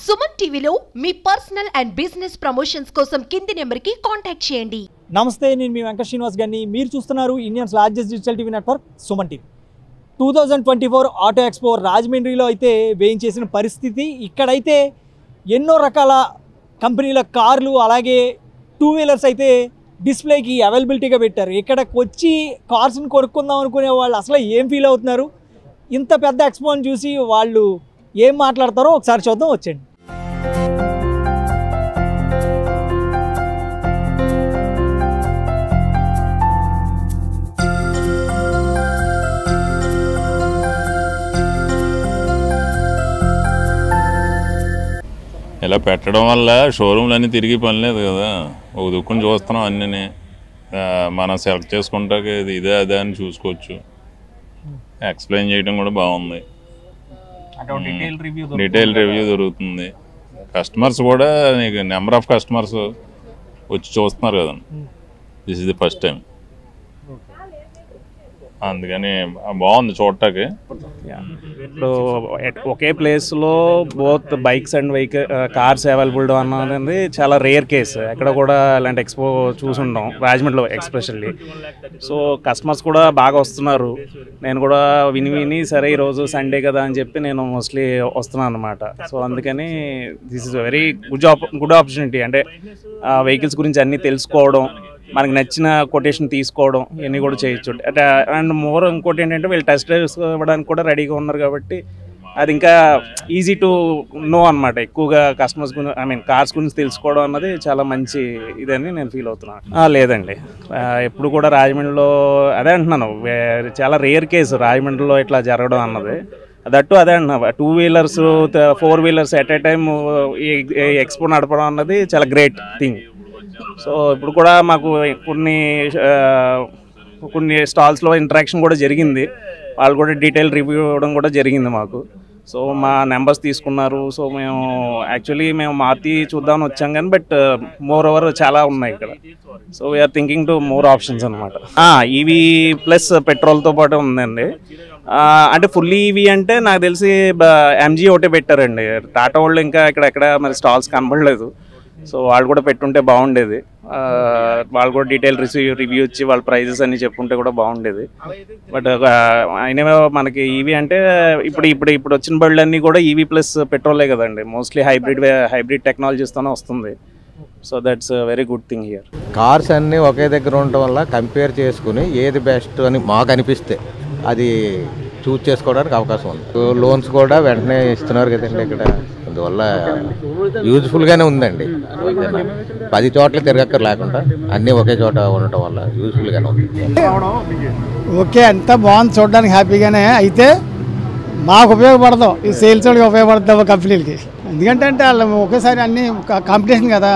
సుమన్ టీవీలో మీ personal and business promotions కోసం కింది నెంబర్కి కాంటాక్ట్ చేయండి. నమస్తే, నేను మీ వెంకట శ్రీనివాస్ గారిని. మీరు చూస్తున్నారు Indians largest digital TV network Suman TV. 2024 auto expo రాజమండ్రిలో అయితే వేయించేసిన పరిస్థితి. ఇక్కడైతే ఎన్నో రకాల కంపెనీల కార్లు అలాగే టూ వీలర్స్ అయితే డిస్ప్లేకి అవైలబిలిటీగా పెట్టారు. ఇక్కడికి వచ్చి కార్స్ని కొనుక్కుందాం అనుకునే వాళ్ళు అసలు ఏం ఫీల్ అవుతున్నారు, ఇంత పెద్ద ఎక్స్పోని చూసి వాళ్ళు ఏం మాట్లాడతారో ఒకసారి చూద్దాం, వచ్చేయండి. ఇలా పెట్టడం వల్ల షోరూమ్లు అన్నీ తిరిగి పని లేదు కదా, ఒక దుక్కుని చూస్తున్నాం అన్నీ మనం సెలెక్ట్ చేసుకుంటాక ఇదే అదే అని చూసుకోవచ్చు. ఎక్స్ప్లెయిన్ చేయడం కూడా బాగుంది, డీటెయిల్ రివ్యూ దొరుకుతుంది. కస్టమర్స్ కూడా నీకు నెంబర్ ఆఫ్ కస్టమర్స్ వచ్చి చూస్తున్నారు కదా, this is the first time, అందుకని బాగుంది చూడటానికి. ఇప్పుడు ఒకే ప్లేస్లో both bikes and cars available అన్నది చాలా రేర్ కేసు. ఎక్కడ కూడా ఇలాంటి ఎక్స్పో చూసుంటాం రాజమండ్రిలో ఎక్స్పెషల్లీ. సో కస్టమర్స్ కూడా బాగా వస్తున్నారు. నేను కూడా విని సరే ఈరోజు సండే కదా అని చెప్పి నేను మోస్ట్లీ వస్తున్నాను అనమాట. సో అందుకని this is very good opportunity. అంటే వెహికల్స్ గురించి అన్నీ తెలుసుకోవడం, మనకి నచ్చిన కొటేషన్ తీసుకోవడం, ఇవన్నీ కూడా చేయొచ్చు. అండ్ మోర్ ఇంకోటి ఏంటంటే వీళ్ళు టెస్ట్ డ్రైవ్స్ ఇవ్వడానికి కూడా రెడీగా ఉన్నారు కాబట్టి అది ఇంకా ఈజీ టు నో అనమాట. ఎక్కువగా కస్టమర్స్ గురించి కార్స్ గురించి తెలుసుకోవడం అన్నది చాలా మంచి ఇదని నేను ఫీల్ అవుతున్నాను. లేదండి, ఎప్పుడు కూడా రాజమండ్రిలో అదే అంటున్నాను, చాలా రేర్ కేసు రాజమండ్రిలో ఇట్లా జరగడం అన్నది. దట్టు అదే అంటున్నా, two wheelers 4 wheelers at a time expo నడపడం అన్నది చాలా గ్రేట్ థింగ్. సో ఇప్పుడు కూడా మాకు కొన్ని స్టాల్స్లో ఇంటరాక్షన్ కూడా జరిగింది. వాళ్ళు కూడా డీటెయిల్ రివ్యూ ఇవ్వడం కూడా జరిగింది మాకు. సో మా నెంబర్స్ తీసుకున్నారు. సో మేము మారుతి చూద్దామని వచ్చాం కానీ బట్ మోర్ ఓవర్ చాలా ఉన్నాయి ఇక్కడ. So we're thinking to more options అనమాట. ఈవీ ప్లస్ పెట్రోల్తో పాటు ఉందండి. అంటే ఫుల్లీ ఈవీ అంటే నాకు తెలిసి ఎంజీ ఒకటే పెట్టారండి. టాటా వాళ్ళు ఇంకా ఎక్కడ మరి స్టాల్స్ కనబడలేదు. సో వాళ్ళు కూడా పెట్టుంటే బాగుండేది. వాళ్ళు కూడా డీటెయిల్ రివ్యూ ఇచ్చి వాళ్ళ ప్రైజెస్ అన్ని చెప్పుంటే కూడా బాగుండేది. బట్ అయినా మనకి ఈవీ అంటే ఇప్పుడు వచ్చిన బళ్ళన్నీ కూడా ఈవీ ప్లస్ పెట్రోలే కదండి. మోస్ట్లీ హైబ్రిడ్ టెక్నాలజీస్తోనే వస్తుంది. So that's very good thing here. Cars అన్నీ ఒకే దగ్గర ఉండటం వల్ల కంపేర్ చేసుకుని ఏది బెస్ట్ అని మాకు అనిపిస్తే అది చూస్ చేసుకోవడానికి అవకాశం ఉంది. లోన్స్ కూడా వెంటనే ఇస్తున్నారు కదండి ఇక్కడ, అందువల్ల యూజ్ఫుల్గానే ఉందండి. 10 చోట్ల తిరగక్కర్ లేకుండా అన్నీ ఒకే చోట ఉండటం వల్ల యూజ్ఫుల్గానే ఉంది. ఓకే, అంతా బాగుంది, చూడడానికి హ్యాపీగానే. అయితే మాకు ఉపయోగపడదాం, ఈ సేల్స్ వాళ్ళకి ఉపయోగపడతాం కంపెనీలకి. ఎందుకంటే వాళ్ళు ఒకేసారి అన్నీ కాంపిటీషన్ కదా,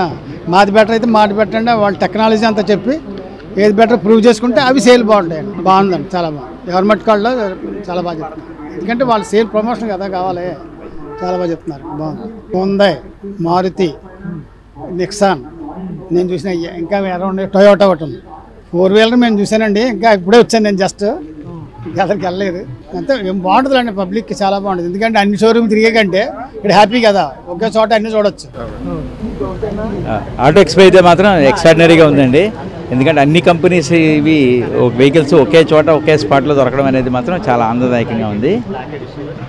మాది బెటర్ అయితే మాది బెటర్ అంటే వాళ్ళ టెక్నాలజీ అంతా చెప్పి ఏది బెటర్ ప్రూవ్ చేసుకుంటే అవి సేల్ బాగుంటాయి. బాగుందండి, చాలా బాగుంది. గవర్నమెంట్ కాల్లో చాలా బాగా చెప్తున్నారు, ఎందుకంటే వాళ్ళు సేల్ ప్రమోషన్ కదా కావాలి. చాలా బాగా చెప్తున్నారు, బాగుంది. హుండై, మారుతి, నిక్సాన్ నేను చూసిన, ఇంకా అరౌండ్ టొయోటా ఒకటి ఉంది. 4 వీలర్ మేము చూసానండి, ఇంకా ఇప్పుడే వచ్చాను నేను, జస్ట్ అక్కడికి వెళ్ళలేదు. అంతే ఏం బాగుంటుంది అండి, పబ్లిక్కి చాలా బాగుంటుంది. ఎందుకంటే అన్ని షోరూమ్ తిరిగే కంటే ఇక్కడ హ్యాపీ కదా, ఒకే చోట అన్ని చూడొచ్చు. ఆటో ఎక్స్పో అయితే మాత్రం ఎక్స్ట్రాడినరీగా ఉందండి. ఎందుకంటే అన్ని కంపెనీస్ ఇవి వెహికల్స్ ఒకే చోట ఒకే స్పాట్లో దొరకడం అనేది మాత్రం చాలా ఆనందదాయకంగా ఉంది.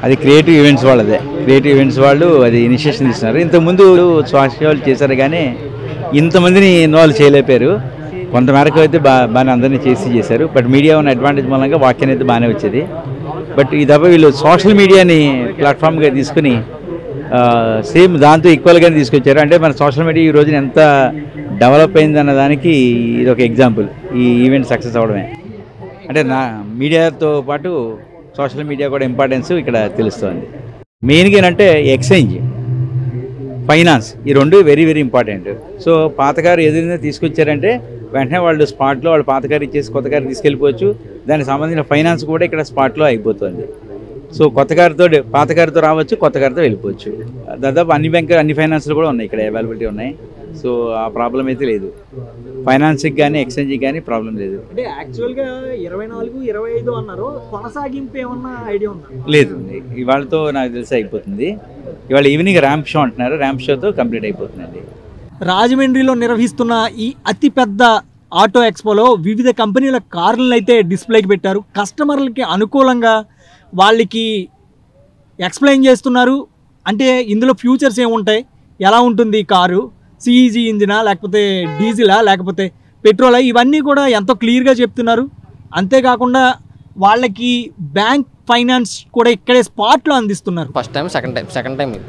అది క్రియేటివ్ ఈవెంట్స్ వాళ్ళదే. క్రియేటివ్ ఈవెంట్స్ వాళ్ళు అది ఇనిషియేషన్ ఇస్తున్నారు. ఇంతకుముందు సోషల్ చేశారు కానీ ఇంతమందిని ఇన్వాల్వ్ చేయలేపారు. కొంతమేరకు అయితే బాగానే అందరినీ చేశారు. బట్ మీడియా ఉన్న అడ్వాంటేజ్ మూలంగా వాక్యం అయితే బాగానే వచ్చేది. బట్ ఈ దఫా వీళ్ళు సోషల్ మీడియాని ప్లాట్ఫామ్గా తీసుకుని సేమ్ దాంతో ఈక్వల్గానే తీసుకొచ్చారు. అంటే మన సోషల్ మీడియా ఈ రోజున ఎంత డెవలప్ అయిందన్న దానికి ఇది ఒక ఎగ్జాంపుల్, ఈ ఈవెంట్ సక్సెస్ అవ్వడమే. అంటే మీడియాతో పాటు సోషల్ మీడియా కూడా ఇంపార్టెన్స్ ఇక్కడ తెలుస్తుంది. మెయిన్గా ఏంటంటే ఎక్స్చేంజ్, ఫైనాన్స్, ఈ రెండు వెరీ వెరీ ఇంపార్టెంట్. సో పాత కారు ఏదైనా తీసుకొచ్చారంటే వెంటనే వాళ్ళు స్పాట్లో వాళ్ళు పాత కారు ఇచ్చేసి కొత్త కారు తీసుకెళ్ళిపోవచ్చు. దానికి సంబంధించిన ఫైనాన్స్ కూడా ఇక్కడ స్పాట్లో అయిపోతుంది. సో కొత్త కారుతో పాత కారుతో రావచ్చు, కొత్త కారుతో వెళ్ళిపోవచ్చు. దాదాపు అన్ని ఫైనాన్స్లు కూడా ఉన్నాయి ఇక్కడ, అవైలబిలిటీ ఉన్నాయి. సో ఆ ప్రాబ్లం అయితే లేదు. ఫైనాన్స్కి కానీ ఎక్స్చేంజ్కి కానీ ప్రాబ్లం లేదు. అంటే యాక్చువల్గా 24, 25 అన్నారు, కొనసాగింపు ఏమన్నా ఐడియా ఉందా? లేదు, ఇవాళతో నాకు తెలిసి అయిపోతుంది. ఇవాళ ఈవినింగ్ ర్యాంప్ షో అంటున్నారు, ర్యాంప్ షోతో కంప్లీట్ అయిపోతుందండి. రాజమండ్రిలో నిర్వహిస్తున్న ఈ అతిపెద్ద ఆటో ఎక్స్పోలో వివిధ కంపెనీల కార్లను అయితే డిస్ప్లేకి పెట్టారు. కస్టమర్లకి అనుకూలంగా వాళ్ళకి ఎక్స్ప్లెయిన్ చేస్తున్నారు. అంటే ఇందులో ఫ్యూచర్స్ ఏముంటాయి, ఎలా ఉంటుంది ఈ కారు, సిఈజీ ఇంజినా లేకపోతే డీజిలా లేకపోతే పెట్రోలా, ఇవన్నీ కూడా ఎంతో క్లియర్గా చెప్తున్నారు. అంతేకాకుండా వాళ్ళకి బ్యాంక్ ఫైనాన్స్ కూడా ఇక్కడే స్పాట్లో అందిస్తున్నారు. ఫస్ట్ టైం సెకండ్ టైం ఇది.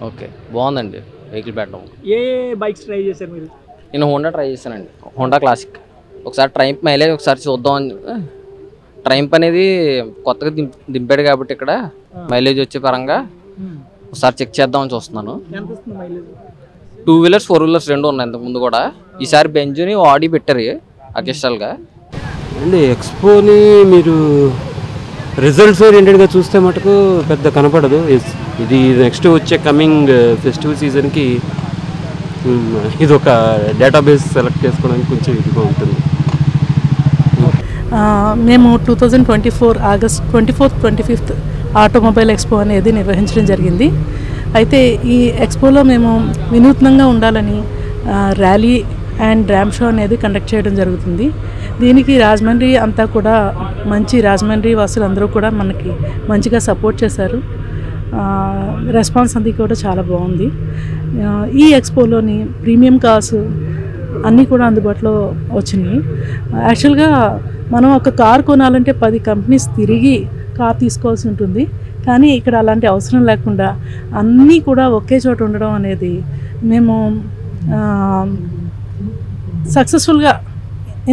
ఓకే, బాగుందండి వెహికల్ పెట్టడం. ఏ బైక్స్ ట్రై చేశారు మీరు? నేను హోండా ట్రై చేశానండి, హోండా క్లాసిక్. ఒకసారి ట్రైంప్ మైలేజ్ ఒకసారి చూద్దాం అని. ట్రైంప్ అనేది కొత్తగా దింపాడు కాబట్టి ఇక్కడ మైలేజ్ వచ్చే పరంగా ఒకసారి చెక్ చేద్దామని చూస్తున్నాను. 2 వీలర్స్ 4 వీలర్స్ రెండు ఉన్నాయి ఇంతకుముందు కూడా. ఈసారి బెంజుని ఆడి పెట్టారు అకేషనల్గా అండి. ఎక్స్పోని మీరు రిజల్ట్స్ ఓరియంటెడ్గా చూస్తే మటుకు పెద్ద కనపడదు. ఇది నెక్స్ట్ వచ్చే కమింగ్ ఫెస్టివల్ సీజన్కి ఇది ఒక డేటాబేస్ సెలెక్ట్ చేసుకోవడానికి కొంచెం ఇదిగా ఉంటుంది. మేము 2024 August 24th, 25th automobile expo అనేది నిర్వహించడం జరిగింది. అయితే ఈ ఎక్స్పోలో మేము వినూత్నంగా ఉండాలని ర్యాలీ అండ్ ర్యాంప్ షో అనేది కండక్ట్ చేయడం జరుగుతుంది. దీనికి రాజమండ్రి అంతా కూడా రాజమండ్రి వాసులందరూ కూడా మనకి మంచిగా సపోర్ట్ చేశారు. రెస్పాన్స్ అది కూడా చాలా బాగుంది. ఈ ఎక్స్పోలోని ప్రీమియం కార్స్ అన్నీ కూడా అందుబాటులో వచ్చినాయి. యాక్చువల్గా మనం ఒక కార్ కొనాలంటే 10 కంపెనీస్ తిరిగి కార్ తీసుకోవాల్సి ఉంటుంది. కానీ ఇక్కడ అలాంటి అవసరం లేకుండా అన్నీ కూడా ఒకే చోట ఉండడం అనేది మేము సక్సెస్ఫుల్గా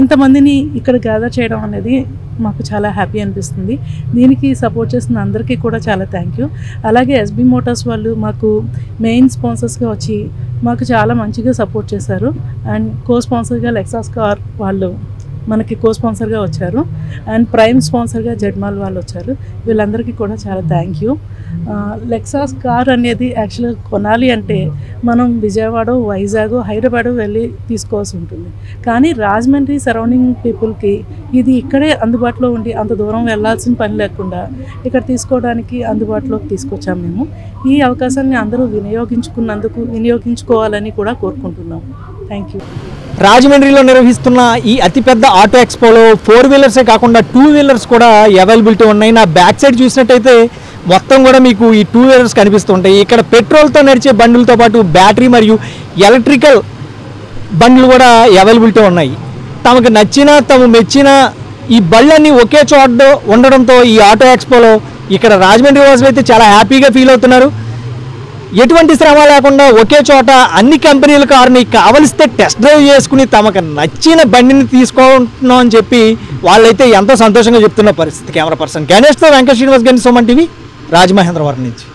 ఇంతమందిని ఇక్కడ గ్యాదర్ చేయడం అనేది మాకు చాలా హ్యాపీ అనిపిస్తుంది. దీనికి సపోర్ట్ చేసిన అందరికీ కూడా చాలా థ్యాంక్ యూ. అలాగే ఎస్బీ మోటార్స్ వాళ్ళు మాకు మెయిన్ స్పాన్సర్స్గా వచ్చి మాకు చాలా మంచిగా సపోర్ట్ చేశారు. అండ్ కో స్పాన్సర్గా లెక్సాస్ కార్ వాళ్ళు మనకి కో స్పాన్సర్గా వచ్చారు. అండ్ ప్రైమ్ స్పాన్సర్గా జెడ్మాల్ వాళ్ళు వచ్చారు. వీళ్ళందరికీ కూడా చాలా థ్యాంక్ యూ. లెక్సాస్ కార్ అనేది యాక్చువల్గా కొనాలి అంటే మనం విజయవాడ, వైజాగ్, హైదరాబాద్ వెళ్ళి తీసుకోవాల్సి ఉంటుంది. కానీ రాజమండ్రి సరౌండింగ్ పీపుల్కి ఇది ఇక్కడే అందుబాటులో ఉండి అంత దూరం వెళ్ళాల్సిన పని లేకుండా ఇక్కడ తీసుకోవడానికి అందుబాటులోకి తీసుకొచ్చాము మేము. ఈ అవకాశాన్ని అందరూ వినియోగించుకోవాలని కూడా కోరుకుంటున్నాము. Thank you. రాజమండ్రిలో నిర్వహిస్తున్న ఈ అతిపెద్ద ఆటో ఎక్స్పోలో 4 వీలర్సే కాకుండా 2 వీలర్స్ కూడా అవైలబిలిటీ ఉన్నాయి. నా బ్యాక్ సైడ్ చూసినట్టయితే మొత్తం కూడా మీకు ఈ 2 వీలర్స్ కనిపిస్తుంటాయి. ఇక్కడ పెట్రోల్తో నడిచే బండ్లతో పాటు బ్యాటరీ మరియు ఎలక్ట్రికల్ బండ్లు కూడా అవైలబిలిటీ ఉన్నాయి. తమకు నచ్చిన తమ మెచ్చిన ఈ బళ్ళన్నీ ఒకే చోట ఉండడంతో ఈ ఆటో ఎక్స్పోలో ఇక్కడ రాజమండ్రి వాసులు అయితే చాలా హ్యాపీగా ఫీల్ అవుతున్నారు. ఎటువంటి శ్రమ లేకుండా ఒకే చోట అన్ని కంపెనీల కారుని కావలిస్తే టెస్ట్ డ్రైవ్ చేసుకుని తమకు నచ్చిన బండిని తీసుకుంటున్నాం అని చెప్పి వాళ్ళైతే ఎంతో సంతోషంగా చెప్తున్న పరిస్థితి. కెమెరా పర్సన్ గణేష్తో వెంకట శ్రీనివాస్ గారిని, సుమన్ టీవీ, రాజమహేంద్రవరం నుంచి.